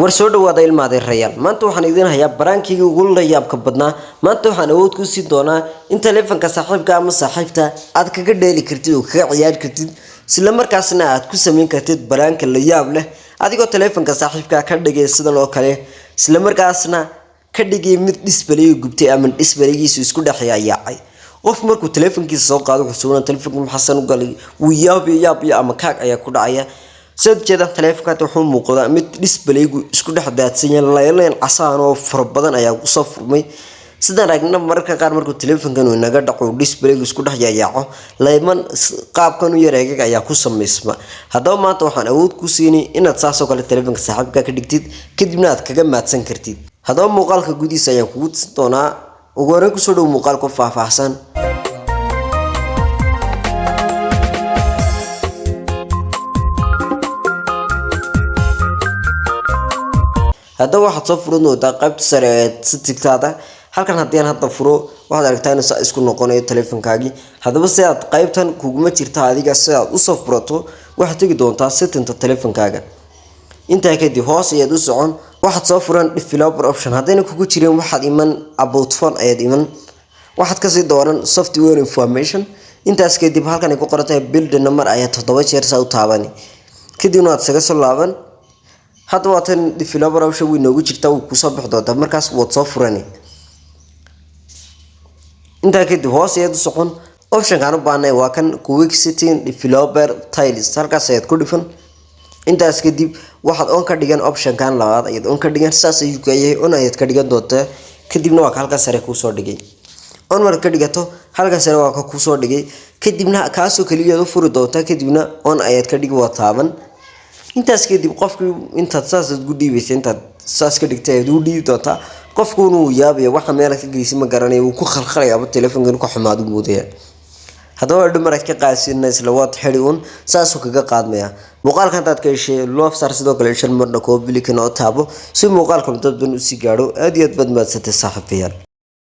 warsoo dhawaada ilmaade reeyal maanta waxaan idin hayaa baraankii ugu la yaabka badnaa maanta waxaan awood ku sii doonaa in telefoonka saaxiibka ama saaxiibta aad kaga dheeli kartid oo kaga ciyaari kartid isla markaasna aad ku sameyn kartid baraanka la yaab leh adigoo telefoonka saaxiibka ka dhigay sidan oo kale isla markaasna ka dhigay mid display gubtay ama display-giisu isku dhaxayay qof markuu telefoonkiisa soo qaado wuxuu telefoonka maxsan u galay wuu yaab ama kaag ayaa ku dhacaya سجدة تلفون تحوم مقدار مت display isku dhex daadsan leen casaan oo far badan ayaa ku soo furmay sida ragna marka qaar markuu telefoonkan uu naga dhaco display isku dhex yaaco leeman qaabkan u yareeyay ayaa ku sameysma hadaba maanta waxaan awood ku siinay inaad saas oo kale telefoonka saaxiibka ka dhigtid kadibna aad kaga maadsan kartid hadaba muuqaalka gudihiisa ayaan kugu tusin doonaa ugu horreyn ku soo dhow muuqaalka faahfaahsan هذا واحد صفر إنه تقابل سرعة ستة كذا هل كان هديان هذا فرو واحد أركتين سأسكن نقوني التليفون كاجي هذا بس ساعة قايبتن كوجمة ترتاح هذه الساعة وصفرته واحد تيجي دون تاسيت أنت التليفون كاجا أنت هكذا هاس يدوس عن واحد صفرا الفلابر أوبشن هذين كوجو تشيرين واحد إيمان about phone أيد إيمان واحد كذا دوران software information أنت أسكت بحال كان يكون قرأته build number أيد تطبيق شير سو تابني كده نوع تسجل لابن هذا وقتن developer أو شيء وينوجي جرتا وكوسا بحضر مركز واتساب فراني أنت أكيد هو سيد سكون option كانوا بانه وكان quick setting developer tiles هالكا سيد كودفن أنت أكيد واحد أون كديجان option كان لا يد أون كديجان ساس يجيه أون يد كديجان دوته كديبنا وك هالكا سريع كوسا دقي أون مرة كديجاتو هالكا سريع وك كوسا دقي كديبنا كاسو كليه دو فرو دوته كديبنا أون يد كديج واتابن أنت أسكت قفك أنت تساس تقولي بس أنت تساس كدكتة تقولي توتا قفك إنه يابي واحد مالك جلسي مقارنة وكخل خلي أبو التلفون كأنه كحماد وموديا هذا هو الدمر كقاسي الناس لوات حريون ساسو كقاد ميا مقال كانت كيشة لوف سارسدو كليشن مرة كوبلي كنا أتابو سو مقال كم تبدون سيجارو أديت بدمات ستة صاحب فيها